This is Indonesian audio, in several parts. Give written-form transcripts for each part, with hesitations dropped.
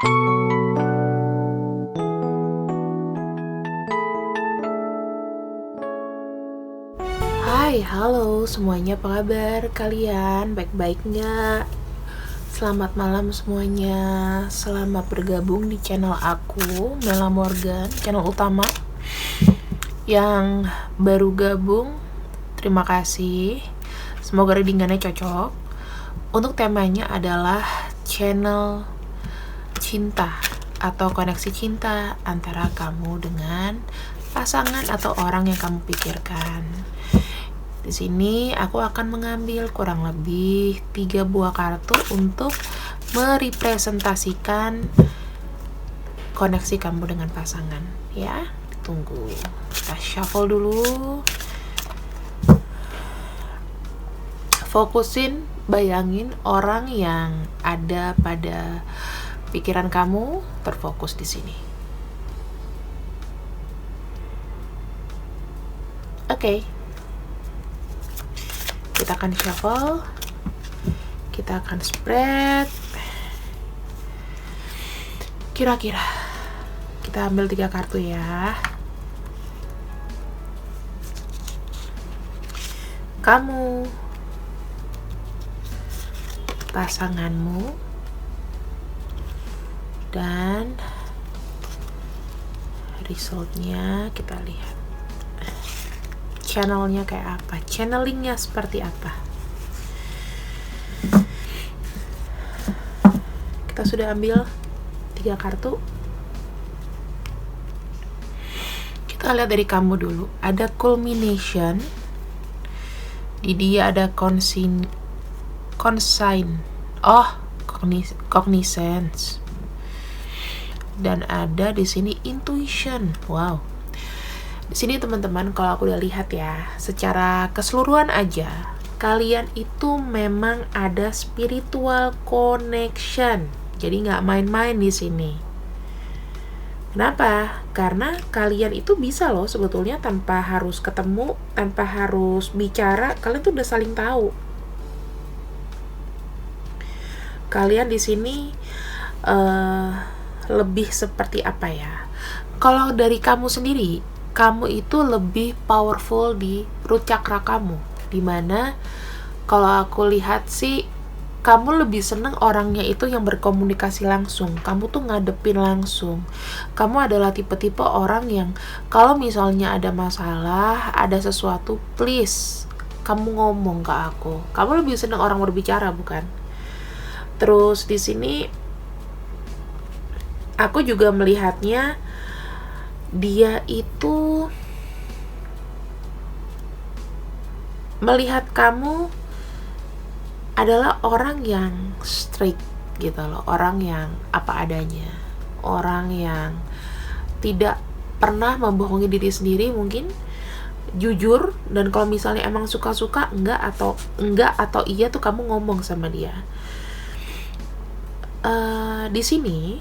Hai, halo semuanya, apa kabar kalian? Baik-baik nggak? Selamat malam semuanya. Selamat bergabung di channel aku, Mela Morgan, channel utama. Yang baru gabung, terima kasih. Semoga readingannya cocok. Untuk temanya adalah channel cinta atau koneksi cinta antara kamu dengan pasangan atau orang yang kamu pikirkan. Di sini aku akan mengambil kurang lebih 3 buah kartu untuk merepresentasikan koneksi kamu dengan pasangan. Ya, tunggu. Kita shuffle dulu. Fokusin, bayangin orang yang ada pada pikiran kamu terfokus di sini. Oke. Kita akan shuffle, kita akan spread. Kira-kira kita ambil 3 kartu ya. Kamu, pasanganmu, dan resultnya kita lihat. Channelnya kayak apa, channelingnya seperti apa. Kita sudah ambil 3 kartu. Kita lihat dari kamu dulu. Ada culmination, di dia ada cognizance, dan ada di sini intuition. Wow. Di sini teman-teman, kalau aku udah lihat ya, secara keseluruhan aja, kalian itu memang ada spiritual connection. Jadi nggak main-main di sini. Kenapa? Karena kalian itu bisa loh sebetulnya tanpa harus ketemu, tanpa harus bicara, kalian tuh udah saling tahu. Kalian di sini lebih seperti apa ya? Kalau dari kamu sendiri, kamu itu lebih powerful di root chakra kamu, dimana kalau aku lihat sih kamu lebih seneng orangnya itu yang berkomunikasi langsung. Kamu tuh ngadepin langsung. Kamu adalah tipe-tipe orang yang kalau misalnya ada masalah, ada sesuatu, please kamu ngomong ke aku. Kamu lebih seneng orang berbicara, bukan? Terus di sini aku juga melihatnya dia itu melihat kamu adalah orang yang straight gitu loh, orang yang apa adanya, orang yang tidak pernah membohongi diri sendiri, mungkin jujur, dan kalau misalnya emang suka-suka enggak atau iya tuh kamu ngomong sama dia. Di sini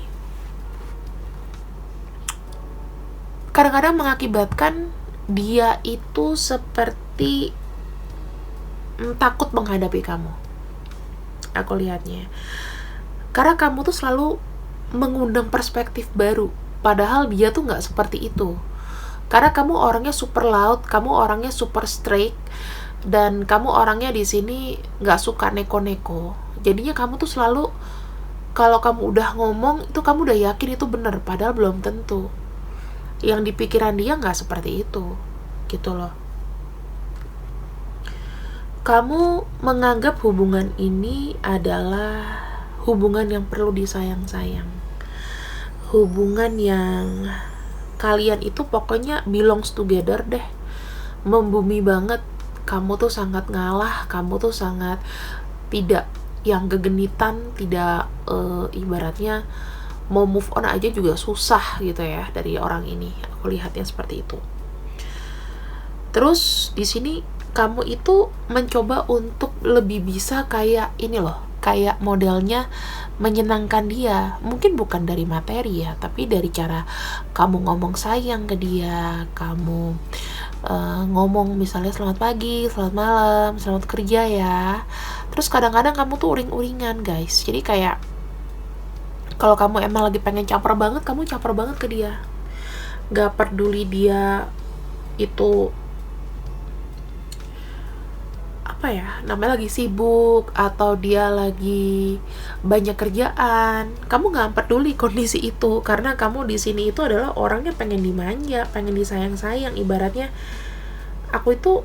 kadang-kadang mengakibatkan dia itu seperti takut menghadapi kamu. Aku lihatnya karena kamu tuh selalu mengundang perspektif baru, padahal dia tuh nggak seperti itu. Karena kamu orangnya super loud, kamu orangnya super straight, dan kamu orangnya di sini nggak suka neko-neko. Jadinya kamu tuh selalu, kalau kamu udah ngomong itu kamu udah yakin itu benar, padahal belum tentu. Yang di pikiran dia nggak seperti itu, gitu loh. Kamu menganggap hubungan ini adalah hubungan yang perlu disayang-sayang. Hubungan yang kalian itu pokoknya belongs together deh. Membumi banget. Kamu tuh sangat ngalah, kamu tuh sangat tidak yang gegenitan, tidak ibaratnya mau move on aja juga susah gitu ya dari orang ini. Aku lihatnya seperti itu. Terus di sini kamu itu mencoba untuk lebih bisa kayak ini loh, kayak modelnya menyenangkan dia. Mungkin bukan dari materi ya, tapi dari cara kamu ngomong sayang ke dia, kamu ngomong misalnya selamat pagi, selamat malam, selamat kerja ya. Terus kadang-kadang kamu tuh uring-uringan guys, jadi kayak Kalau kamu emang lagi pengen caper banget, kamu caper banget ke dia. Gak peduli dia itu apa ya, namanya lagi sibuk atau dia lagi banyak kerjaan, kamu nggak peduli kondisi itu, karena kamu di sini itu adalah orangnya pengen dimanja, pengen disayang-sayang. Ibaratnya aku itu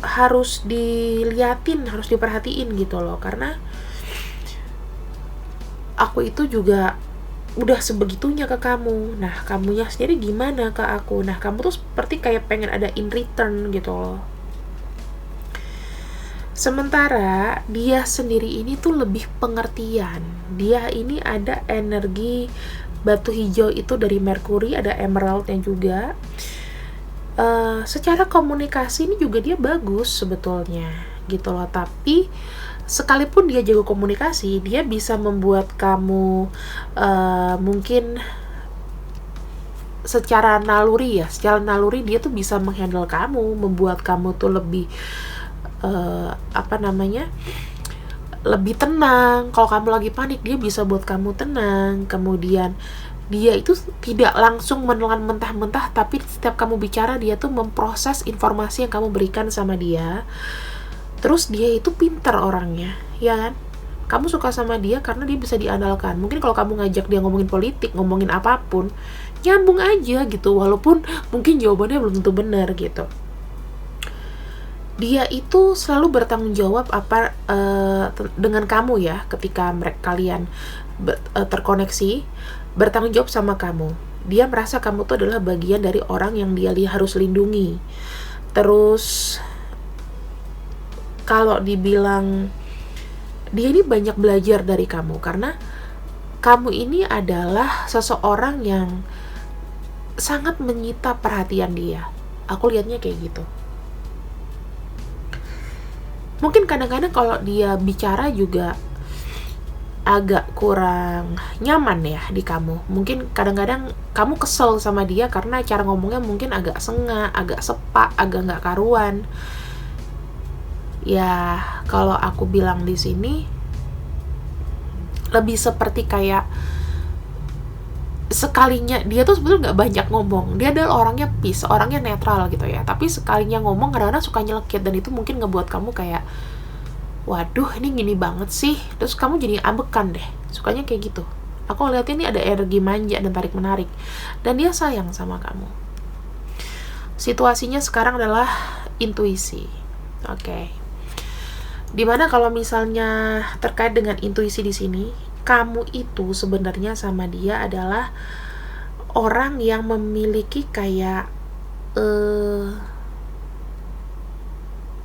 harus diliatin, harus diperhatiin gitu loh, karena aku itu juga udah sebegitunya ke kamu. Nah, kamunya sendiri gimana ke aku? Nah, kamu tuh seperti kayak pengen ada in return gitu loh. Sementara dia sendiri ini tuh lebih pengertian. Dia ini ada energi batu hijau itu dari Merkuri, ada emeraldnya juga. Secara komunikasi ini juga dia bagus sebetulnya gitu loh. Tapi sekalipun dia jago komunikasi, dia bisa membuat kamu mungkin secara naluri dia tuh bisa menghandle kamu, membuat kamu tuh lebih lebih tenang. Kalau kamu lagi panik, dia bisa buat kamu tenang. Kemudian dia itu tidak langsung menelan mentah-mentah, tapi setiap kamu bicara dia tuh memproses informasi yang kamu berikan sama dia. Terus dia itu pintar orangnya, ya kan? Kamu suka sama dia karena dia bisa diandalkan. Mungkin kalau kamu ngajak dia ngomongin politik, ngomongin apapun, nyambung aja gitu, walaupun mungkin jawabannya belum tentu benar gitu. Dia itu selalu bertanggung jawab dengan kamu ya, ketika kalian terkoneksi, bertanggung jawab sama kamu. Dia merasa kamu tuh adalah bagian dari orang yang dia harus lindungi. Terus kalau dibilang dia ini banyak belajar dari kamu, karena kamu ini adalah seseorang yang sangat menyita perhatian dia. Aku lihatnya kayak gitu. Mungkin kadang-kadang kalau dia bicara juga agak kurang nyaman ya di kamu. Mungkin kadang-kadang kamu kesel sama dia karena cara ngomongnya mungkin agak sengak, agak sepak, agak nggak karuan. Ya, kalau aku bilang di sini lebih seperti kayak sekalinya dia tuh sebetulnya nggak banyak ngomong. Dia adalah orangnya peace, orangnya netral gitu ya. Tapi sekalinya ngomong kadang-kadang suka nyelekit, dan itu mungkin ngebuat kamu kayak, waduh ini gini banget sih. Terus kamu jadi ambekan deh. Sukanya kayak gitu. Aku lihat ini ada energi manja dan tarik menarik. Dan dia sayang sama kamu. Situasinya sekarang adalah intuisi. Oke. Dimana kalau misalnya terkait dengan intuisi di sini, kamu itu sebenarnya sama dia adalah orang yang memiliki kayak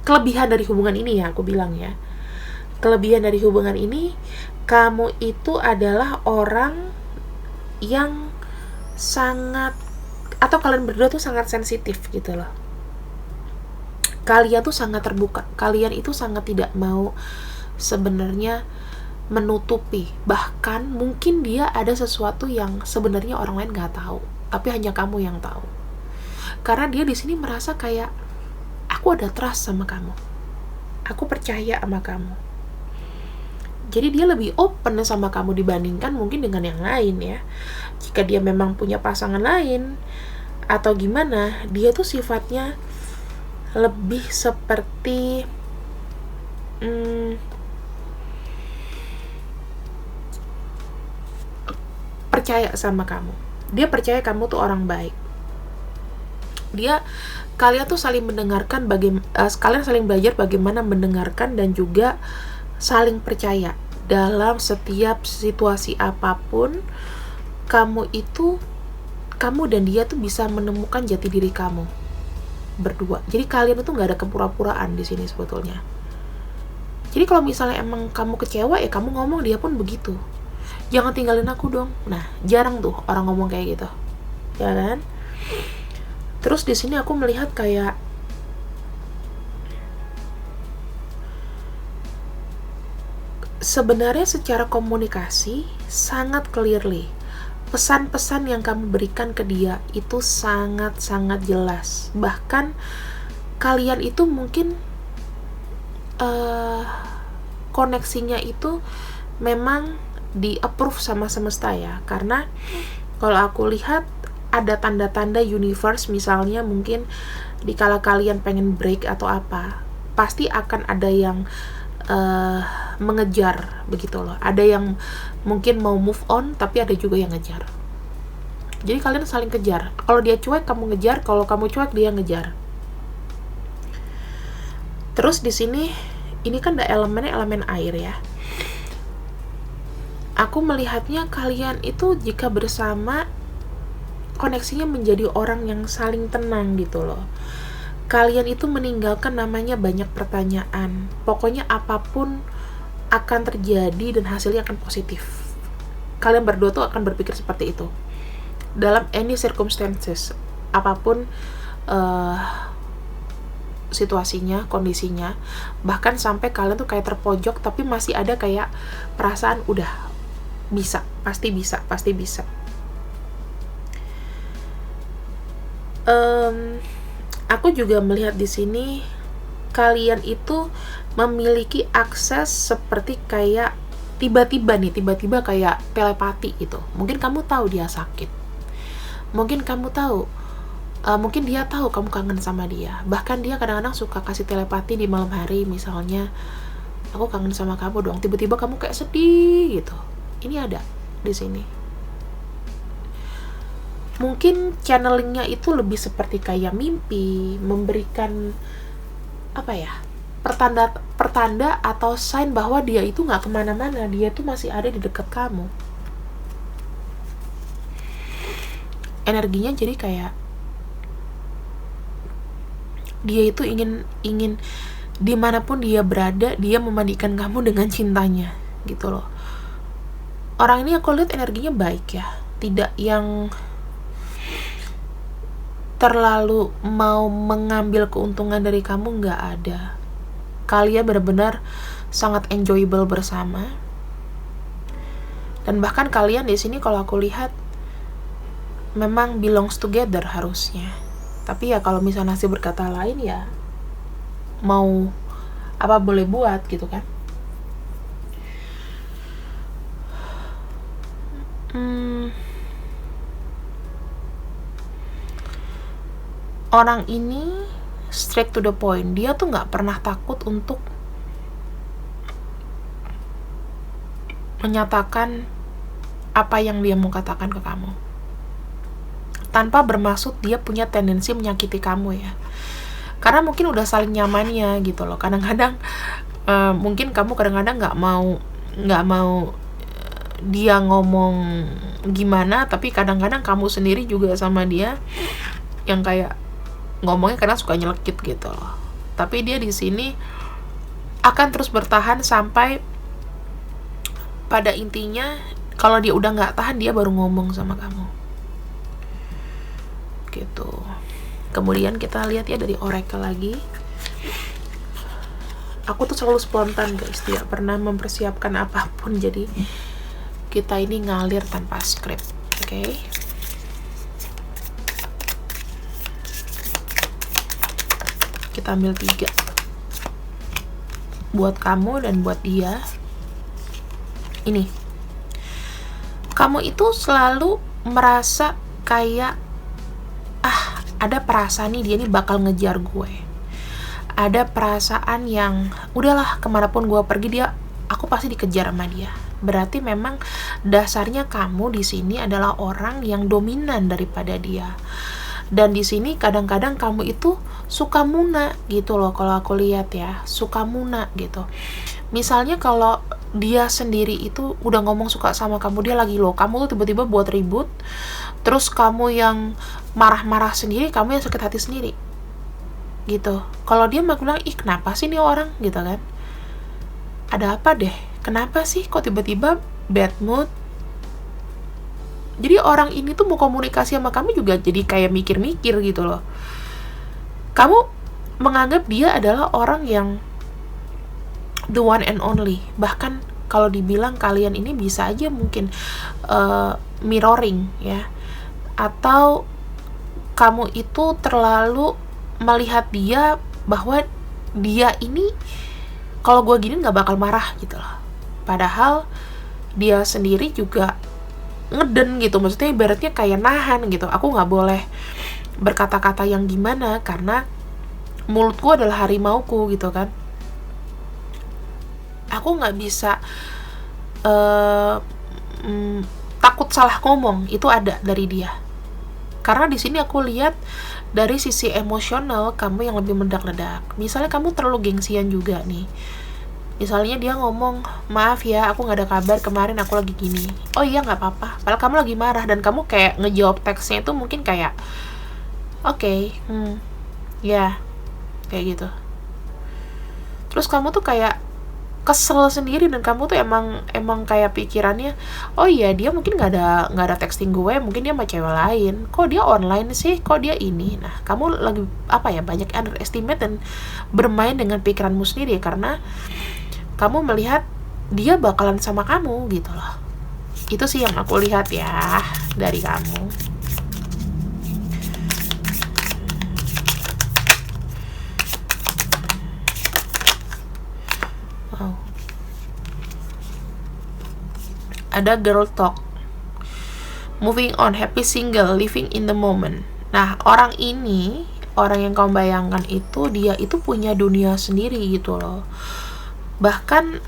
kelebihan dari hubungan ini ya, aku bilang ya. Kelebihan dari hubungan ini, kamu itu adalah orang yang sangat, atau kalian berdua tuh sangat sensitif gitu loh. Kalian tuh sangat terbuka. Kalian itu sangat tidak mau sebenarnya menutupi. Bahkan mungkin dia ada sesuatu yang sebenarnya orang lain nggak tahu, tapi hanya kamu yang tahu. Karena dia di sini merasa kayak, aku ada trust sama kamu, aku percaya sama kamu. Jadi dia lebih open sama kamu dibandingkan mungkin dengan yang lain ya. Jika dia memang punya pasangan lain atau gimana, dia tuh sifatnya lebih seperti percaya sama kamu. Dia percaya kamu tuh orang baik. Kalian tuh saling mendengarkan, kalian saling belajar bagaimana mendengarkan dan juga saling percaya dalam setiap situasi apapun. Kamu dan dia tuh bisa menemukan jati diri kamu berdua. Jadi kalian tuh nggak ada kepura-puraan di sini sebetulnya. Jadi kalau misalnya emang kamu kecewa ya kamu ngomong, dia pun begitu. Jangan tinggalin aku dong. Nah, jarang tuh orang ngomong kayak gitu, ya kan? Terus di sini aku melihat kayak sebenarnya secara komunikasi sangat clearly. Pesan-pesan yang kamu berikan ke dia itu sangat-sangat jelas. Bahkan kalian itu mungkin koneksinya itu memang di approve sama semesta ya, karena kalau aku lihat ada tanda-tanda universe, misalnya mungkin dikala kalian pengen break atau apa, pasti akan ada yang mengejar begitu loh. Ada yang mungkin mau move on, tapi ada juga yang ngejar. Jadi kalian saling kejar. Kalau dia cuek, kamu ngejar. Kalau kamu cuek, dia ngejar. Terus di sini, ini kan ada elemennya, elemen air ya. Aku melihatnya kalian itu jika bersama, koneksinya menjadi orang yang saling tenang gitu loh. Kalian itu meninggalkan namanya banyak pertanyaan. Pokoknya apapun akan terjadi dan hasilnya akan positif. Kalian berdua tuh akan berpikir seperti itu. Dalam any circumstances, apapun situasinya, kondisinya, bahkan sampai kalian tuh kayak terpojok, tapi masih ada kayak perasaan udah bisa, pasti bisa, pasti bisa. Aku juga melihat di sini kalian itu memiliki akses seperti kayak tiba-tiba kayak telepati gitu. Mungkin kamu tahu dia sakit. Mungkin kamu tahu, mungkin dia tahu kamu kangen sama dia. Bahkan dia kadang-kadang suka kasih telepati di malam hari, misalnya, aku kangen sama kamu dong. Tiba-tiba kamu kayak sedih gitu. Ini ada di sini. Mungkin channelingnya itu lebih seperti kayak mimpi, memberikan apa ya, pertanda atau sign bahwa dia itu nggak kemana-mana, dia tuh masih ada di dekat kamu. Energinya jadi kayak dia itu ingin dimanapun dia berada, dia memandikan kamu dengan cintanya gitu loh. Orang ini aku lihat energinya baik ya, tidak yang terlalu mau mengambil keuntungan dari kamu, nggak ada. Kalian benar-benar sangat enjoyable bersama. Dan bahkan kalian di sini kalau aku lihat memang belongs together harusnya. Tapi ya kalau misalnya nasib berkata lain, ya mau apa boleh buat gitu kan. Orang ini straight to the point. Dia tuh nggak pernah takut untuk menyatakan apa yang dia mau katakan ke kamu, tanpa bermaksud dia punya tendensi menyakiti kamu ya. Karena mungkin udah saling nyamannya gitu loh. Kadang-kadang mungkin kamu kadang-kadang nggak mau dia ngomong gimana, tapi kadang-kadang kamu sendiri juga sama dia yang kayak ngomongnya karena suka nyelekit gitu loh. Tapi dia di sini akan terus bertahan sampai pada intinya kalau dia udah nggak tahan, dia baru ngomong sama kamu gitu. Kemudian kita lihat ya dari oracle lagi. Aku tuh selalu spontan guys, tidak pernah mempersiapkan apapun, jadi kita ini ngalir tanpa skrip. Oke. Kita ambil 3 buat kamu dan buat dia. Ini, kamu itu selalu merasa kayak ada perasaan nih, dia nih bakal ngejar gue. Ada perasaan yang udahlah, kemanapun gue pergi aku pasti dikejar sama dia. Berarti memang dasarnya kamu di sini adalah orang yang dominan daripada dia. Dan di sini kadang-kadang kamu itu suka muna gitu loh, kalau aku lihat ya, suka muna gitu. Misalnya kalau dia sendiri itu udah ngomong suka sama kamu, dia lagi low, kamu tuh tiba-tiba buat ribut, terus kamu yang marah-marah sendiri, kamu yang sakit hati sendiri gitu. Kalau dia mah bilang, ih kenapa sih nih orang gitu kan, ada apa deh, kenapa sih kok tiba-tiba bad mood. Jadi orang ini tuh mau komunikasi sama kamu juga jadi kayak mikir-mikir gitu loh. Kamu menganggap dia adalah orang yang the one and only. Bahkan kalau dibilang kalian ini bisa aja mungkin mirroring ya. Atau kamu itu terlalu melihat dia bahwa dia ini kalau gue gini gak bakal marah gitu loh. Padahal dia sendiri juga ngeden gitu, maksudnya ibaratnya kayak nahan gitu. Aku nggak boleh berkata-kata yang gimana karena mulutku adalah harimauku gitu kan. Aku nggak bisa takut salah ngomong, itu ada dari dia. Karena di sini aku lihat dari sisi emosional kamu yang lebih meledak-ledak. Misalnya kamu terlalu gengsian juga nih. Misalnya dia ngomong, maaf ya, aku gak ada kabar, kemarin aku lagi gini. Oh iya, gak apa-apa. Padahal kamu lagi marah, dan kamu kayak ngejawab teksnya itu mungkin kayak, oke, ya, kayak gitu. Terus kamu tuh kayak kesel sendiri, dan kamu tuh emang kayak pikirannya, oh iya, dia mungkin gak ada texting gue, mungkin dia sama cewek lain. Kok dia online sih? Kok dia ini? Nah, kamu lagi, banyak underestimate dan bermain dengan pikiranmu sendiri, karena kamu melihat dia bakalan sama kamu gitu loh. Itu sih yang aku lihat ya dari kamu. Wow. Ada girl talk. Moving on, happy single, living in the moment. Nah, orang ini, orang yang kamu bayangkan itu, dia itu punya dunia sendiri gitu loh. Bahkan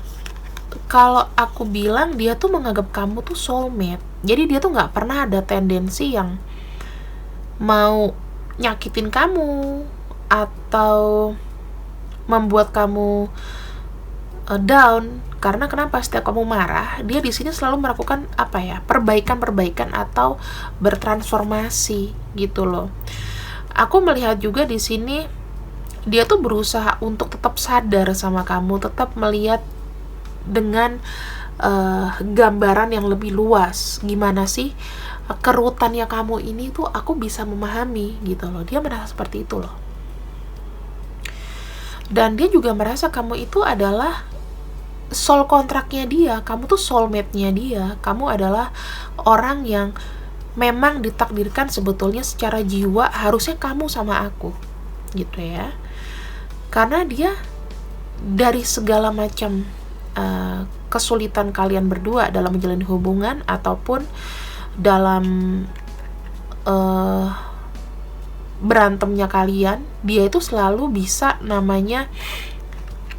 kalau aku bilang, dia tuh menganggap kamu tuh soulmate. Jadi dia tuh gak pernah ada tendensi yang mau nyakitin kamu atau membuat kamu down. Karena kenapa? Setiap kamu marah, dia di sini selalu melakukan perbaikan atau bertransformasi gitu loh. Aku melihat juga di sini dia tuh berusaha untuk tetap sadar sama kamu, tetap melihat dengan gambaran yang lebih luas. Gimana sih kerutannya kamu ini tuh aku bisa memahami gitu loh. Dia merasa seperti itu loh. Dan dia juga merasa kamu itu adalah soul kontraknya dia, kamu tuh soulmate-nya dia. Kamu adalah orang yang memang ditakdirkan sebetulnya secara jiwa harusnya kamu sama aku gitu ya. Karena dia dari segala macam kesulitan kalian berdua dalam menjalani hubungan ataupun dalam berantemnya kalian, dia itu selalu bisa namanya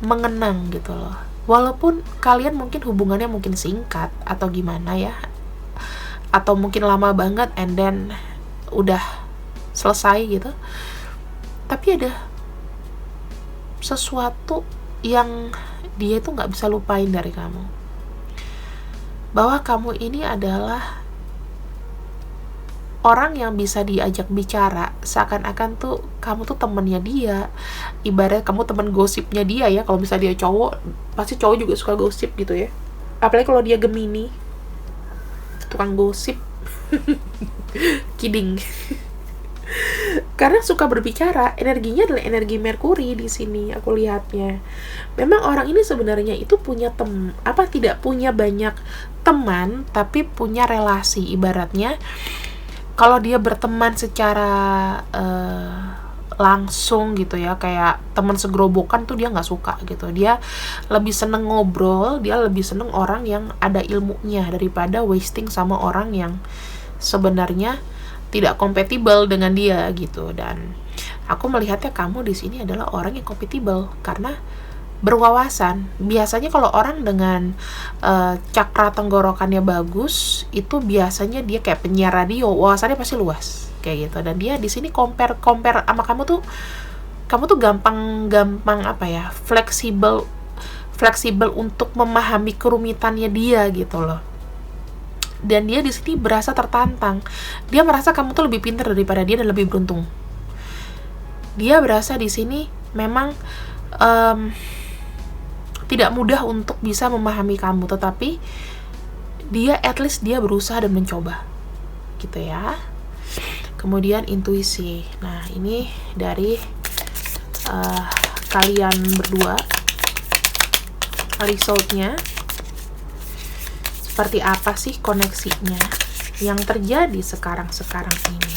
mengenang gitu loh. Walaupun kalian mungkin hubungannya mungkin singkat atau gimana ya, atau mungkin lama banget and then udah selesai gitu, tapi ada sesuatu yang dia itu gak bisa lupain dari kamu, bahwa kamu ini adalah orang yang bisa diajak bicara, seakan-akan tuh kamu tuh temennya dia, ibarat kamu temen gosipnya dia ya. Kalau misalnya dia cowok, pasti cowok juga suka gosip gitu ya, apalagi kalau dia Gemini, tukang gosip. Kidding. Karena suka berbicara, energinya adalah energi Merkuri di sini aku lihatnya. Memang orang ini sebenarnya itu punya tidak punya banyak teman, tapi punya relasi. Ibaratnya kalau dia berteman secara langsung gitu ya, kayak teman segerobokan tuh dia nggak suka gitu. Dia lebih seneng ngobrol, dia lebih seneng orang yang ada ilmunya daripada wasting sama orang yang sebenarnya tidak kompatibel dengan dia gitu. Dan aku melihatnya kamu di sini adalah orang yang kompatibel karena berwawasan. Biasanya kalau orang dengan cakra tenggorokannya bagus, itu biasanya dia kayak penyiar radio, wawasannya pasti luas kayak gitu. Dan dia di sini compare sama kamu tuh gampang fleksibel untuk memahami kerumitannya dia gitu loh. Dan dia di sini berasa tertantang. Dia merasa kamu tuh lebih pintar daripada dia dan lebih beruntung. Dia berasa di sini memang tidak mudah untuk bisa memahami kamu, tetapi dia at least dia berusaha dan mencoba gitu ya. Kemudian intuisi. Nah, ini dari kalian berdua, result-nya seperti apa sih koneksinya yang terjadi sekarang ini.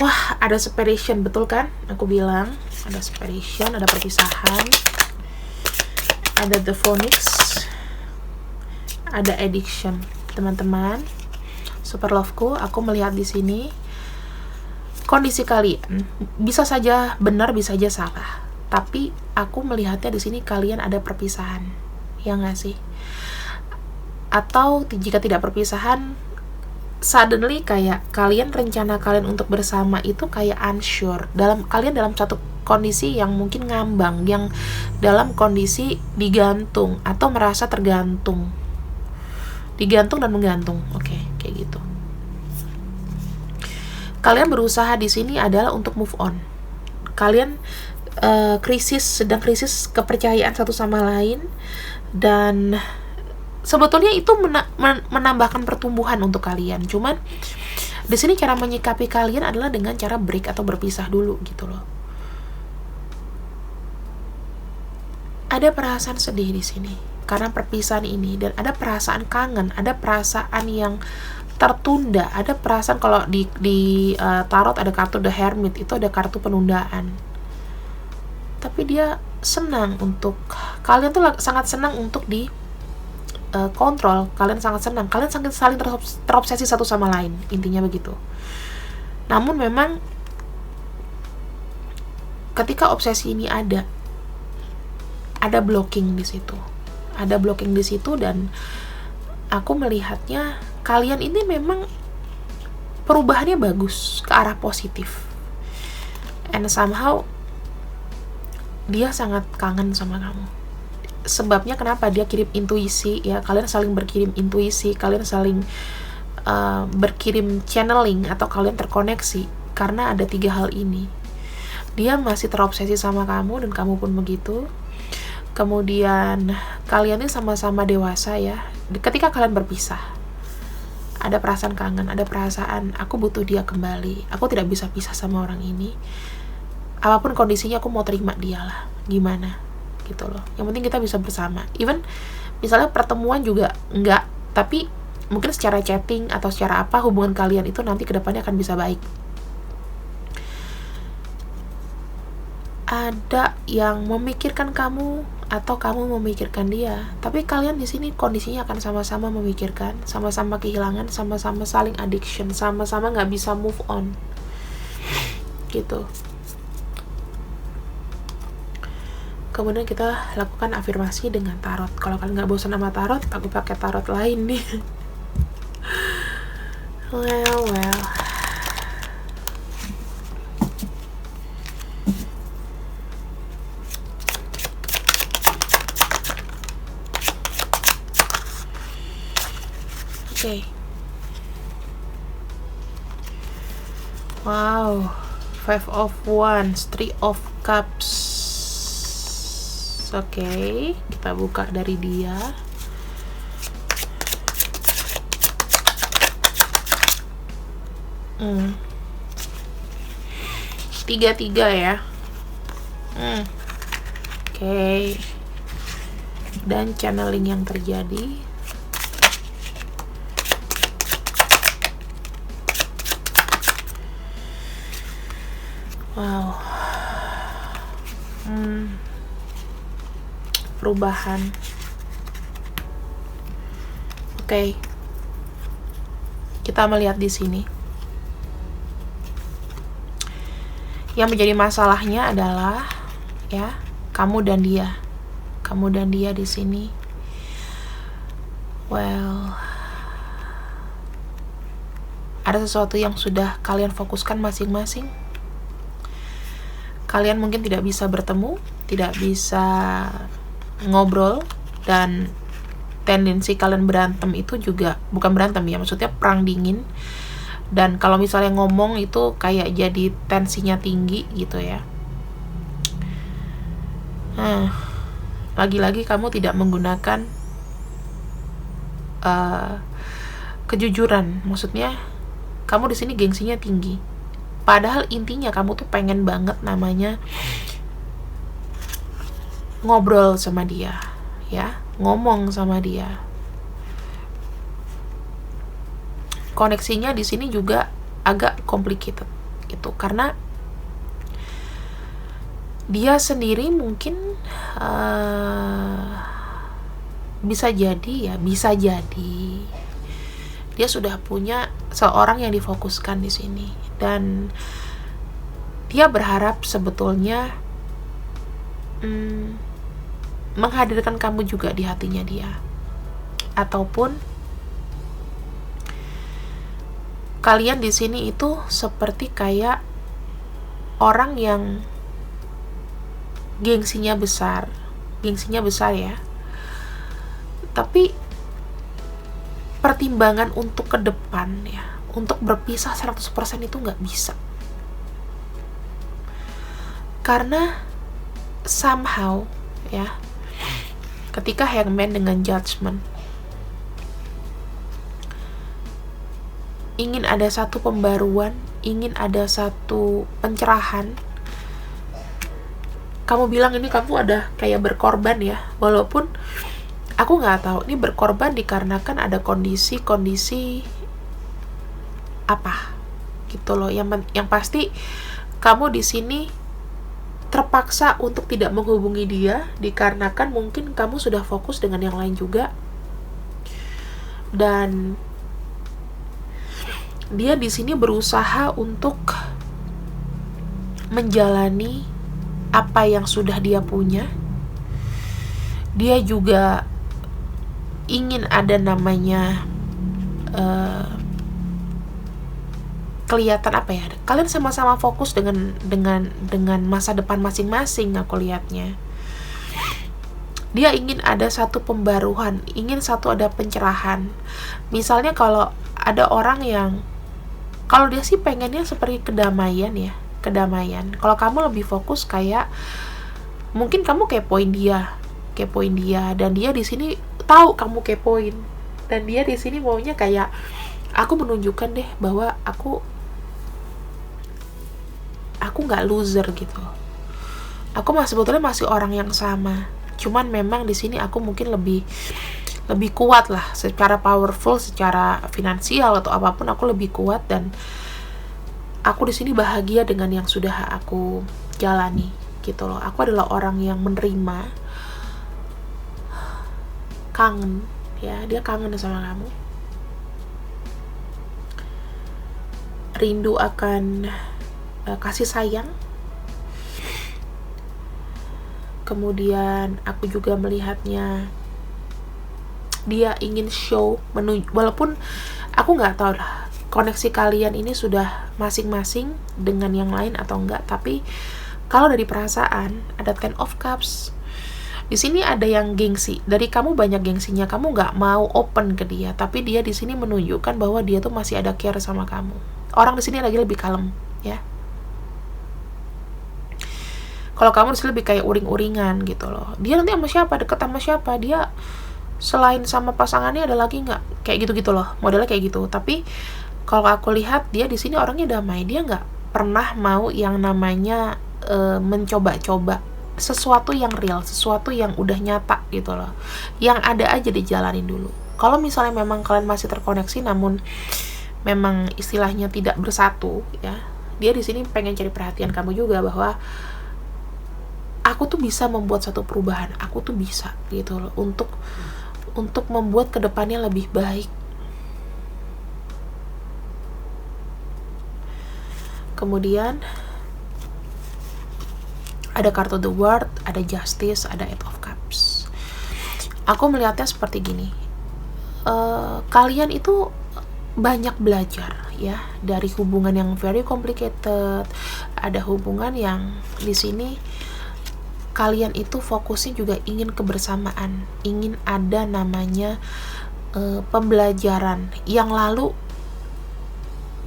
Wah, ada separation, betul kan? Aku bilang ada separation, ada perpisahan, ada the Phoenix, ada addiction, teman-teman. Super loveku, aku melihat di sini kondisi kalian bisa saja benar, bisa saja salah. Tapi aku melihatnya di sini kalian ada perpisahan, ya nggak sih? Atau jika tidak perpisahan, suddenly kayak rencana kalian untuk bersama itu kayak unsure. Kalian dalam satu kondisi yang mungkin ngambang, yang dalam kondisi digantung atau merasa tergantung. Digantung dan menggantung. Oke, kayak gitu. Kalian berusaha di sini adalah untuk move on. Kalian sedang krisis kepercayaan satu sama lain, dan sebetulnya itu menambahkan pertumbuhan untuk kalian. Cuman di sini cara menyikapi kalian adalah dengan cara break atau berpisah dulu gitu loh. Ada perasaan sedih di sini karena perpisahan ini, dan ada perasaan kangen, ada perasaan yang tertunda, ada perasaan kalau di tarot ada kartu The Hermit, itu ada kartu penundaan. Tapi dia senang untuk kalian tuh sangat senang untuk di kontrol. Kalian sangat senang, kalian sangat saling terobsesi satu sama lain, intinya begitu. Namun memang ketika obsesi ini ada blocking di situ, dan aku melihatnya kalian ini memang perubahannya bagus ke arah positif, and somehow dia sangat kangen sama kamu. Sebabnya kenapa dia kirim intuisi, ya, kalian saling berkirim intuisi, kalian saling berkirim channeling, atau kalian terkoneksi karena ada 3 hal ini. Dia masih terobsesi sama kamu, dan kamu pun begitu. Kemudian kalian ini sama-sama dewasa, ya. Ketika kalian berpisah, ada perasaan kangen, ada perasaan aku butuh dia kembali, aku tidak bisa pisah sama orang ini. Apapun kondisinya aku mau terima dia lah, gimana gitu loh. Yang penting kita bisa bersama. Even misalnya pertemuan juga enggak, tapi mungkin secara chatting atau secara apa, hubungan kalian itu nanti kedepannya akan bisa baik. Ada yang memikirkan kamu atau kamu memikirkan dia, tapi kalian di sini kondisinya akan sama-sama memikirkan, sama-sama kehilangan, sama-sama saling addiction, sama-sama nggak bisa move on gitu. Kemudian kita lakukan afirmasi dengan tarot. Kalau kalian nggak bosan sama tarot, aku pakai tarot lain nih. well Okay. Wow, 5 of Wands, 3 of Cups. Oke, kita buka dari dia. Tiga ya. Oke. Dan channeling yang terjadi. Wow. Perubahan. Oke. Kita melihat di sini. Yang menjadi masalahnya adalah, ya, kamu dan dia di sini. Well, ada sesuatu yang sudah kalian fokuskan masing-masing. Kalian mungkin tidak bisa bertemu, tidak bisa ngobrol, dan tendensi kalian berantem itu juga bukan berantem ya, maksudnya perang dingin. Dan kalau misalnya ngomong itu kayak jadi tensinya tinggi gitu ya. Lagi-lagi kamu tidak menggunakan kejujuran, maksudnya kamu di sini gengsinya tinggi. Padahal intinya kamu tuh pengen banget namanya ngobrol sama dia, ya, ngomong sama dia. Koneksinya di sini juga agak complicated gitu, karena dia sendiri mungkin bisa jadi dia sudah punya seorang yang difokuskan di sini, dan dia berharap sebetulnya menghadirkan kamu juga di hatinya dia, ataupun kalian di sini itu seperti kayak orang yang gengsinya besar ya, tapi pertimbangan untuk ke depan ya, untuk berpisah 100% itu nggak bisa. Karena somehow ya, ketika Hangman dengan Judgment ingin ada satu pembaruan, ingin ada satu pencerahan, kamu bilang ini kamu ada kayak berkorban ya, walaupun aku nggak tahu ini berkorban dikarenakan ada kondisi apa gitu loh. Yang pasti kamu di sini terpaksa untuk tidak menghubungi dia dikarenakan mungkin kamu sudah fokus dengan yang lain juga, dan dia di sini berusaha untuk menjalani apa yang sudah dia punya. Dia juga ingin ada namanya kelihatan apa ya, kalian sama-sama fokus dengan masa depan masing-masing. Aku lihatnya dia ingin ada satu pembaruan, ingin satu ada pencerahan. Misalnya kalau ada orang yang, kalau dia sih pengennya seperti kedamaian ya, kedamaian. Kalau kamu lebih fokus kayak mungkin kamu kepoin dia, dan dia di sini tahu kamu kepoin, dan dia di sini maunya kayak aku menunjukkan deh bahwa aku nggak loser gitu. Aku sebetulnya masih orang yang sama, cuman memang di sini aku mungkin lebih kuat lah, secara powerful, secara finansial atau apapun aku lebih kuat, dan aku di sini bahagia dengan yang sudah aku jalani gitu loh. Aku adalah orang yang menerima, kangen ya, dia kangen sama kamu, rindu akan kasih sayang. Kemudian aku juga melihatnya dia ingin show, walaupun aku nggak tahu lah koneksi kalian ini sudah masing-masing dengan yang lain atau enggak, tapi kalau dari perasaan ada Ten of Cups. Di sini ada yang gengsi, dari kamu banyak gengsinya, kamu nggak mau open ke dia, tapi dia di sini menunjukkan bahwa dia tuh masih ada care sama kamu. Orang di sini lagi lebih kalem ya. Kalau kamu di sini lebih kayak uring-uringan gitu loh. Dia nanti sama siapa, deket sama siapa, dia selain sama pasangannya ada lagi nggak, kayak gitu-gitu loh, modelnya kayak gitu. Tapi kalau aku lihat dia di sini orangnya damai, dia nggak pernah mau yang namanya mencoba-coba sesuatu yang real, sesuatu yang udah nyata gitu loh. Yang ada aja dijalanin dulu. Kalau misalnya memang kalian masih terkoneksi, namun memang istilahnya tidak bersatu ya, dia di sini pengen cari perhatian kamu juga, bahwa aku tuh bisa membuat satu perubahan, aku tuh bisa gitu loh, untuk membuat kedepannya lebih baik. Kemudian ada kartu The World, ada Justice, ada Eight of Cups. Aku melihatnya seperti gini, kalian itu banyak belajar ya dari hubungan yang very complicated. Ada hubungan yang di sini kalian itu fokusnya juga ingin kebersamaan, ingin ada namanya pembelajaran yang lalu,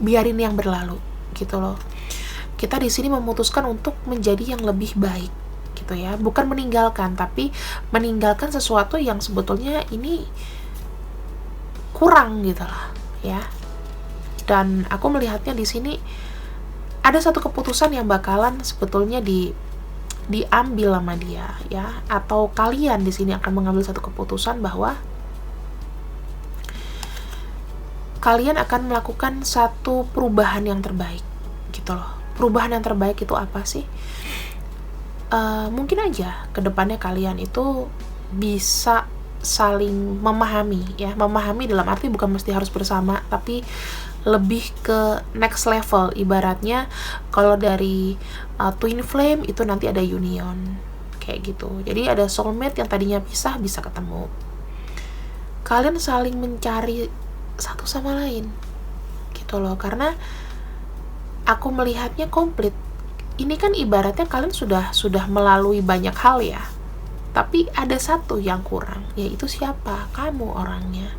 biarin yang berlalu gitu loh. Kita di sini memutuskan untuk menjadi yang lebih baik gitu ya, bukan meninggalkan, tapi meninggalkan sesuatu yang sebetulnya ini kurang gitu lah ya. Dan aku melihatnya di sini ada satu keputusan yang bakalan sebetulnya diambil sama dia ya, atau kalian di sini akan mengambil satu keputusan bahwa kalian akan melakukan satu perubahan yang terbaik gitu loh. Perubahan yang terbaik itu apa sih? Mungkin aja kedepannya kalian itu bisa saling memahami ya. Memahami dalam arti bukan mesti harus bersama, tapi lebih ke next level. Ibaratnya kalau dari twin flame itu nanti ada union kayak gitu. Jadi ada soulmate yang tadinya pisah bisa ketemu. Kalian saling mencari satu sama lain gitu loh, karena aku melihatnya komplit. Ini kan ibaratnya kalian sudah melalui banyak hal ya, tapi ada satu yang kurang, yaitu siapa? Kamu orangnya.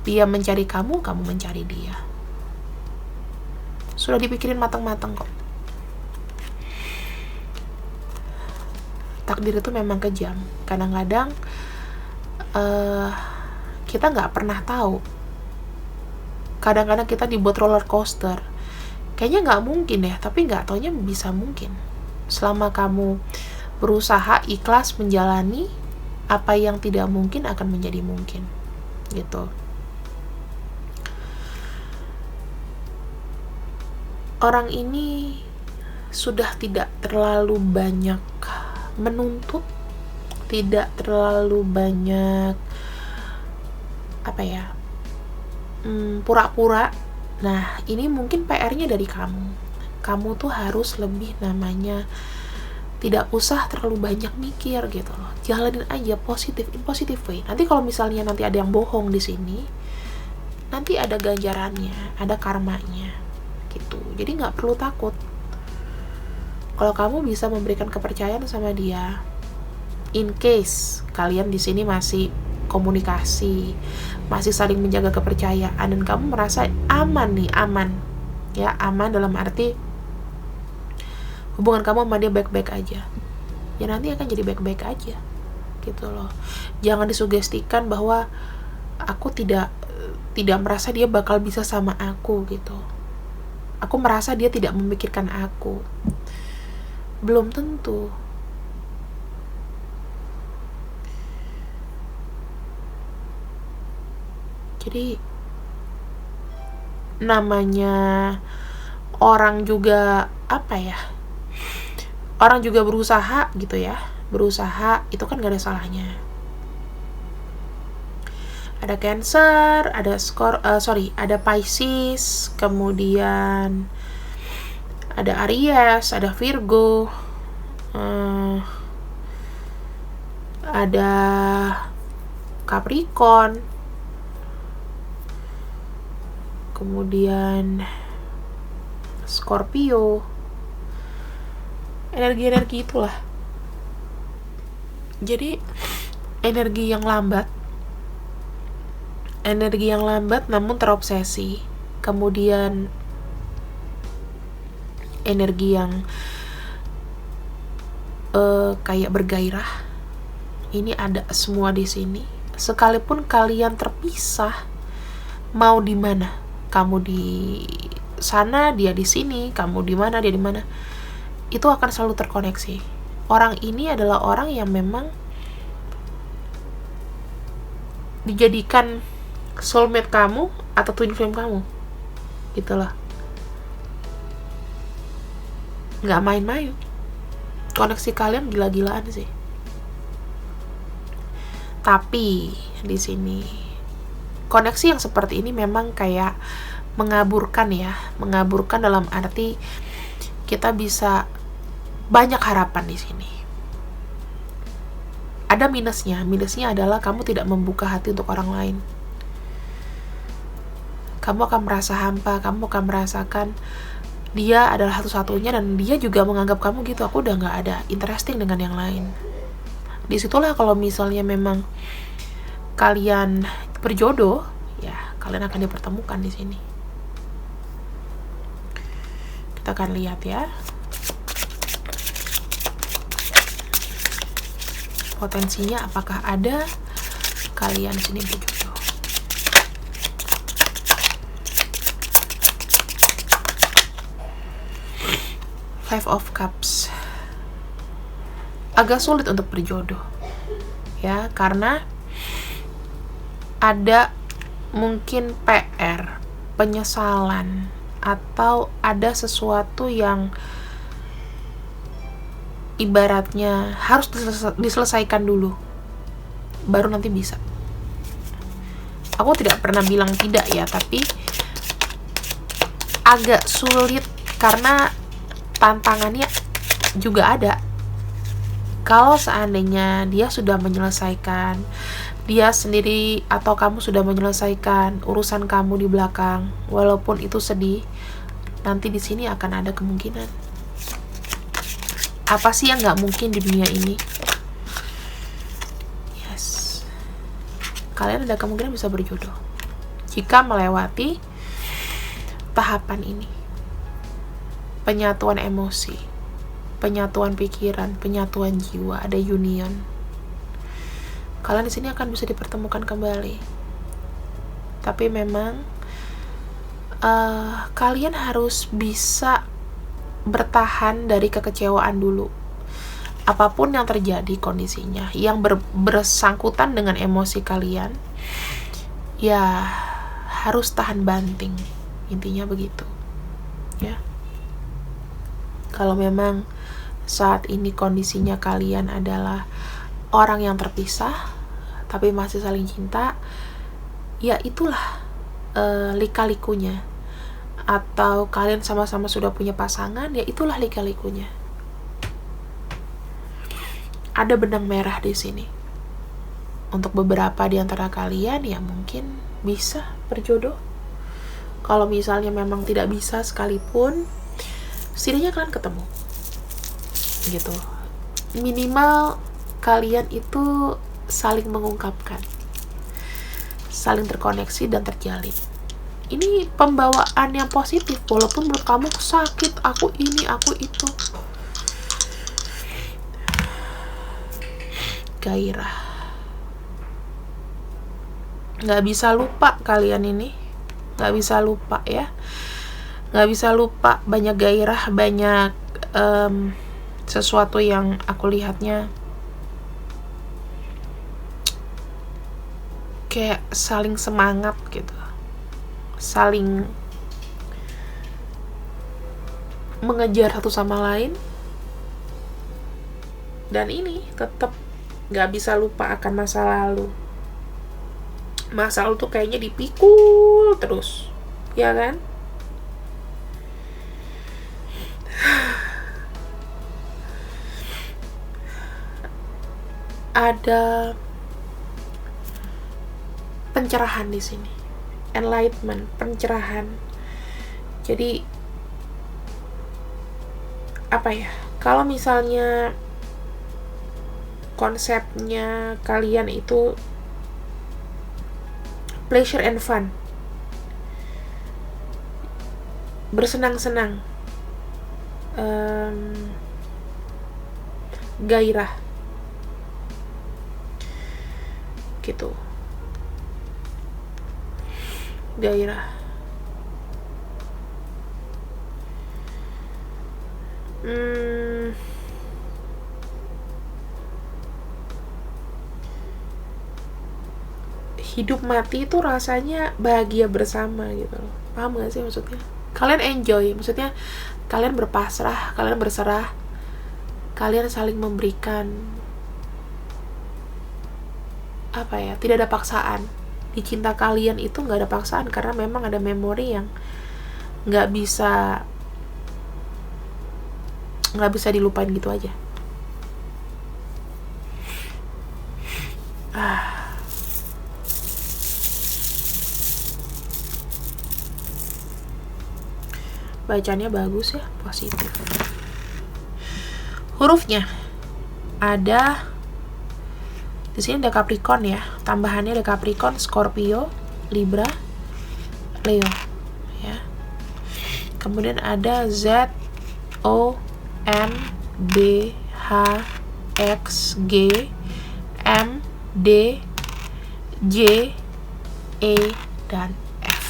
Dia mencari kamu, kamu mencari dia. Sudah dipikirin matang-matang kok. Takdir itu memang kejam. Kadang-kadang kita nggak pernah tahu. Kadang-kadang kita dibuat roller coaster. Kayaknya nggak mungkin deh, tapi nggak taunya bisa mungkin. Selama kamu berusaha ikhlas menjalani, apa yang tidak mungkin akan menjadi mungkin. Gitu. Orang ini sudah tidak terlalu banyak menuntut, tidak terlalu banyak pura-pura. Nah, ini mungkin PR-nya dari kamu. Kamu tuh harus lebih tidak usah terlalu banyak mikir gitu loh. Jalanin aja in positive way. Nanti kalau misalnya nanti ada yang bohong di sini, nanti ada ganjarannya, ada karmanya gitu. Jadi nggak perlu takut. Kalau kamu bisa memberikan kepercayaan sama dia, in case kalian di sini masih komunikasi, masih saling menjaga kepercayaan, dan kamu merasa aman ya, aman dalam arti hubungan kamu sama dia baik-baik aja, ya nanti akan jadi baik-baik aja gitu loh. Jangan disugestikan bahwa aku tidak merasa dia bakal bisa sama aku gitu, aku merasa dia tidak memikirkan aku. Belum tentu. Jadi namanya orang juga orang juga berusaha gitu ya. Berusaha itu kan gak ada salahnya. Ada Cancer, ada Pisces, kemudian ada Aries, ada Virgo, ada Capricorn, kemudian Scorpio, energi-energi itulah. Jadi energi yang lambat namun terobsesi, kemudian energi yang kayak bergairah, ini ada semua di sini. Sekalipun kalian terpisah, mau di mana? Kamu di sana, dia di sini, kamu di mana, dia di mana, itu akan selalu terkoneksi. Orang ini adalah orang yang memang dijadikan soulmate kamu atau twin flame kamu, gitulah. Nggak main-main. Koneksi kalian gila-gilaan sih. Tapi di sini koneksi yang seperti ini memang kayak mengaburkan dalam arti kita bisa banyak harapan di sini. Ada minusnya adalah kamu tidak membuka hati untuk orang lain. Kamu akan merasa hampa, kamu akan merasakan dia adalah satu-satunya, dan dia juga menganggap kamu gitu, aku udah gak ada interesting dengan yang lain. Disitulah kalau misalnya memang kalian berjodoh, ya kalian akan dipertemukan di sini. Kita akan lihat ya. Potensinya apakah ada kalian sini berjodoh. Five of Cups. Agak sulit untuk berjodoh. Ya, karena ada mungkin PR, penyesalan, atau ada sesuatu yang ibaratnya harus diselesaikan dulu, baru nanti bisa. Aku tidak pernah bilang tidak ya, tapi agak sulit karena tantangannya juga ada. Kalau seandainya dia sudah menyelesaikan, dia sendiri atau kamu sudah menyelesaikan urusan kamu di belakang, walaupun itu sedih, nanti di sini akan ada kemungkinan. Apa sih yang nggak mungkin di dunia ini? Yes, kalian ada kemungkinan bisa berjodoh jika melewati tahapan ini. Penyatuan emosi, penyatuan pikiran, penyatuan jiwa, ada union. Kalian di sini akan bisa dipertemukan kembali. Tapi memang kalian harus bisa bertahan dari kekecewaan dulu. Apapun yang terjadi kondisinya, yang bersangkutan dengan emosi kalian, ya harus tahan banting. Intinya begitu. Ya. Kalau memang saat ini kondisinya kalian adalah orang yang terpisah tapi masih saling cinta, ya itulah lika-likunya. Atau kalian sama-sama sudah punya pasangan, ya itulah lika-likunya. Ada benang merah di sini. Untuk beberapa di antara kalian ya mungkin bisa berjodoh. Kalau misalnya memang tidak bisa sekalipun, setidaknya kalian ketemu gitu. Minimal kalian itu saling mengungkapkan, saling terkoneksi dan terjalin. Ini pembawaan yang positif, walaupun menurut kamu sakit, aku ini, aku itu. Gairah. Gak bisa lupa kalian ini, gak bisa lupa ya. Gak bisa lupa, banyak gairah, banyak sesuatu yang aku lihatnya kayak saling semangat gitu, saling mengejar satu sama lain. Dan ini tetap gak bisa lupa akan masa lalu. Masa lalu tuh kayaknya dipikul terus, ya kan? Ada pencerahan di sini, enlightenment, pencerahan. Jadi apa ya? Kalau misalnya konsepnya kalian itu pleasure and fun, bersenang-senang, gairah gitu, gairah. Hidup mati itu rasanya bahagia bersama gitu loh. Paham gak sih maksudnya? Kalian enjoy, maksudnya kalian berpasrah, kalian berserah, kalian saling memberikan, apa ya, tidak ada paksaan. Di cinta kalian itu gak ada paksaan, karena memang ada memori yang gak bisa dilupain gitu aja. Bacanya bagus ya, positif. Hurufnya ada di sini, ada Capricorn ya, tambahannya ada Capricorn, Scorpio, Libra, Leo ya. Kemudian ada Z, O, M, B, H, X, G, M, D, J, E, dan F.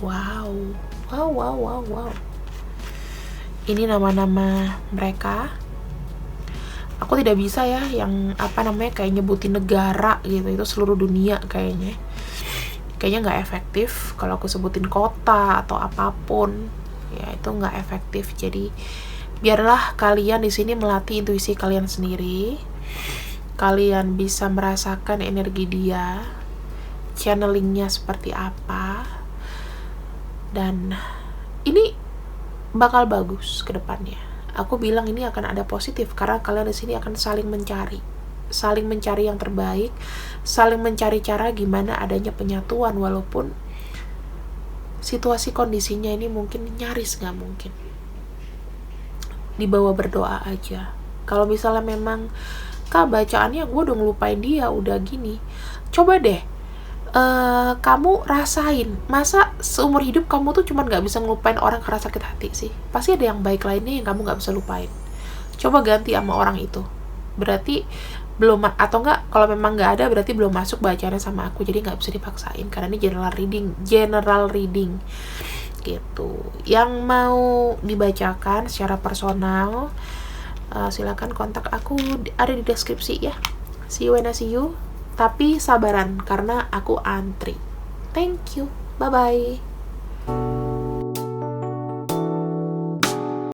Wow. Ini nama-nama mereka. Aku tidak bisa ya yang kayak nyebutin negara gitu, itu seluruh dunia kayaknya nggak efektif. Kalau aku sebutin kota atau apapun, ya itu nggak efektif. Jadi biarlah kalian di sini melatih intuisi kalian sendiri. Kalian bisa merasakan energi dia. channelingnya seperti apa, dan ini bakal bagus ke depannya. Aku bilang ini akan ada positif karena kalian di sini akan saling mencari yang terbaik, saling mencari cara gimana adanya penyatuan, walaupun situasi kondisinya ini mungkin nyaris gak mungkin. Dibawa berdoa aja. Kalau misalnya memang Kak, bacaannya gue udah ngelupain dia, udah gini, coba deh kamu rasain, masa seumur hidup kamu tuh cuman gak bisa ngelupain orang karena sakit hati sih? Pasti ada yang baik lainnya yang kamu gak bisa lupain. Coba ganti sama orang itu, berarti belum, atau enggak, kalau memang nggak ada berarti belum masuk bacaannya sama aku, jadi nggak bisa dipaksain karena ini general reading gitu. Yang mau dibacakan secara personal, silakan kontak aku, ada di deskripsi ya. See you when I see you, tapi sabaran karena aku antri. Thank you, bye bye.